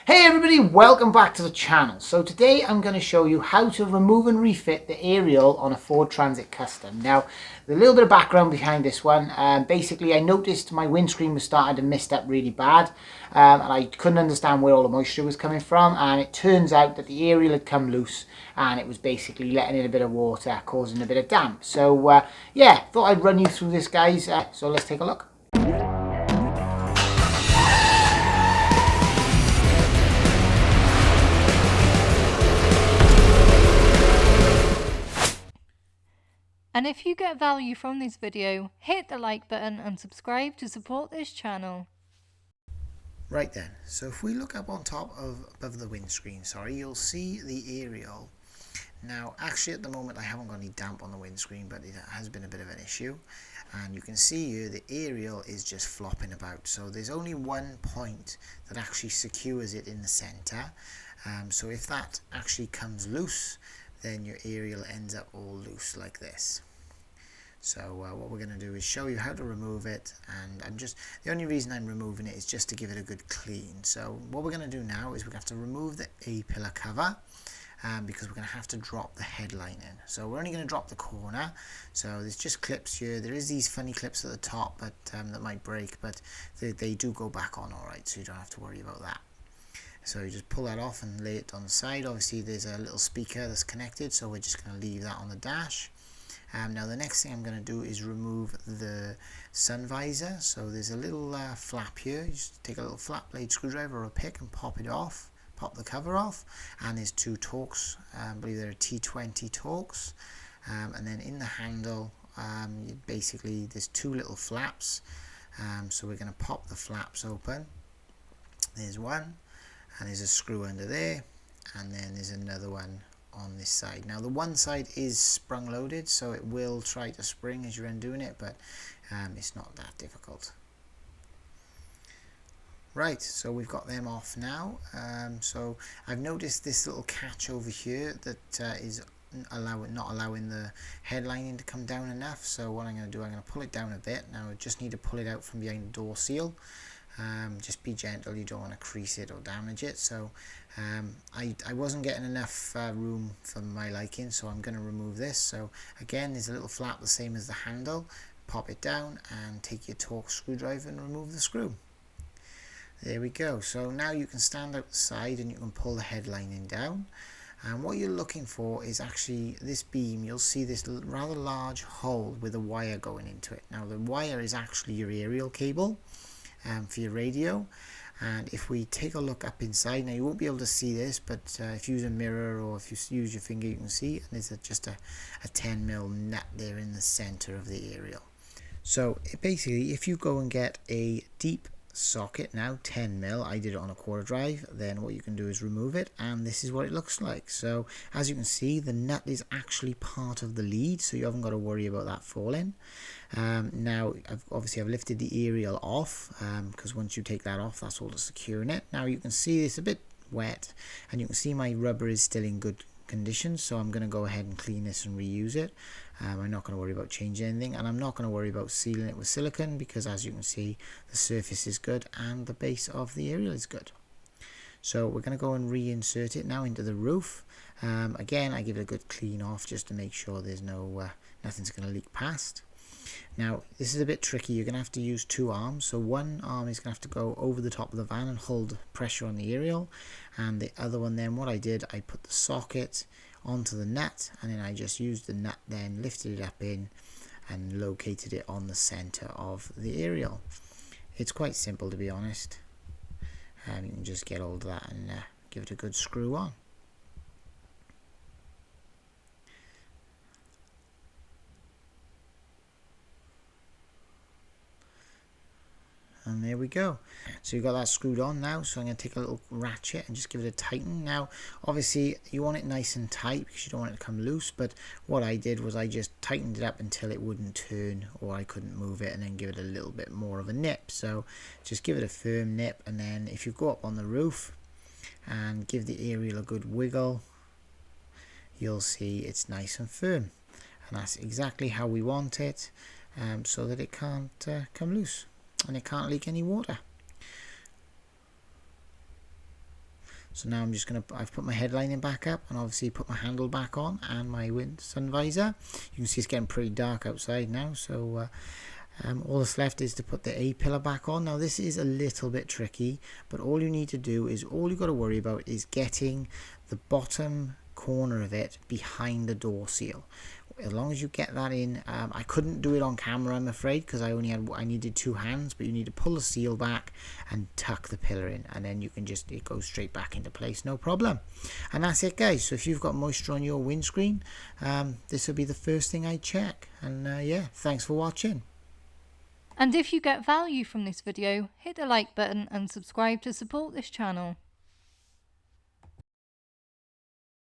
Hey everybody, welcome back to the channel. So today I'm going to show you how to remove and refit the aerial on a Ford Transit Custom. Now, a little bit of background behind this one. Basically, I noticed my windscreen was starting to mist up really bad, and I couldn't understand where all the moisture was coming from, and it turns out that the aerial had come loose and it was basically letting in a bit of water, causing a bit of damp. So yeah, thought I'd run you through this, guys. So let's take a look. And if you get value from this video, hit the like button and subscribe to support this channel. Right then, so if we look up on top above the windscreen, you'll see the aerial. Now, actually at the moment I haven't got any damp on the windscreen, but it has been a bit of an issue. And you can see here the aerial is just flopping about. So there's only one point that actually secures it in the center. So if that actually comes loose, then your aerial ends up all loose like this. So what we're going to do is show you how to remove it, and the only reason I'm removing it is just to give it a good clean. So what we're going to do now is we're going to have to remove the A-pillar cover, because we're going to have to drop the headline in. So we're only going to drop the corner. So there's just clips here. There is these funny clips at the top, but that might break, but they do go back on all right, so you don't have to worry about that. So you just pull that off and lay it on the side. Obviously there's a little speaker that's connected, so we're just going to leave that on the dash. Now the next thing I'm going to do is remove the sun visor. So there's a little flap here. You just take a little flat blade screwdriver or a pick and pop it off, pop the cover off. And there's two Torx, I believe they're T20 Torx. And then in the handle, basically there's two little flaps. So we're going to pop the flaps open. There's one, and there's a screw under there, and then there's another one on this side. Now the one side is sprung loaded, so it will try to spring as you're undoing it, but it's not that difficult. Right, so we've got them off now. So I've noticed this little catch over here that is not allowing the headlining to come down enough. So what I'm going to do, I'm going to pull it down a bit. Now I just need to pull it out from behind the door seal. Just be gentle, you don't want to crease it or damage it. So I wasn't getting enough room for my liking, so I'm going to remove this. So again, there's a little flap the same as the handle. Pop it down and take your Torx screwdriver and remove the screw. There we go. So now you can stand out the side and you can pull the headlining down. And what you're looking for is actually this beam. You'll see this rather large hole with a wire going into it. Now the wire is actually your aerial cable for your radio. And if we take a look up inside, now you won't be able to see this, but if you use a mirror or if you use your finger, you can see, and there's just a 10mm nut there in the center of the aerial. So basically, if you go and get a deep socket, now 10mm, I did it on a quarter drive, then what you can do is remove it, and this is what it looks like. So as you can see, the nut is actually part of the lead, so you haven't got to worry about that falling. Now I've lifted the aerial off, because once you take that off, that's all that's securing it. Now you can see it's a bit wet, and you can see my rubber is still in good condition, so I'm going to go ahead and clean this and reuse it. I'm not going to worry about changing anything, and I'm not going to worry about sealing it with silicone, because as you can see, the surface is good and the base of the aerial is good. So we're going to go and reinsert it now into the roof. Again, I give it a good clean off just to make sure there's nothing's going to leak past. Now this is a bit tricky. You're going to have to use two arms. So one arm is going to have to go over the top of the van and hold pressure on the aerial, and the other one, then what I did, I put the socket onto the nut, and then I just used the nut, then lifted it up in and located it on the center of the aerial. It's quite simple, to be honest. You can just get hold of that and give it a good screw on. And there we go. So you've got that screwed on now. So I'm going to take a little ratchet and just give it a tighten. Now, obviously, you want it nice and tight because you don't want it to come loose. But what I did was I just tightened it up until it wouldn't turn or I couldn't move it, and then give it a little bit more of a nip. So just give it a firm nip, and then if you go up on the roof and give the aerial a good wiggle, you'll see it's nice and firm. And that's exactly how we want it, so that it can't come loose and it can't leak any water. So now I'm just going to, I've put my headlining back up and obviously put my handle back on and my sun visor. You can see it's getting pretty dark outside now, so all that's left is to put the A-pillar back on. Now this is a little bit tricky, but all you need to do is, all you've got to worry about is getting the bottom corner of it behind the door seal. As long as you get that in, I couldn't do it on camera, I'm afraid, because I needed 2 hands, but you need to pull the seal back and tuck the pillar in, and then you can just, it goes straight back into place, no problem. And that's it, guys. So if you've got moisture on your windscreen, this will be the first thing I check. And yeah, thanks for watching. And if you get value from this video, hit the like button and subscribe to support this channel.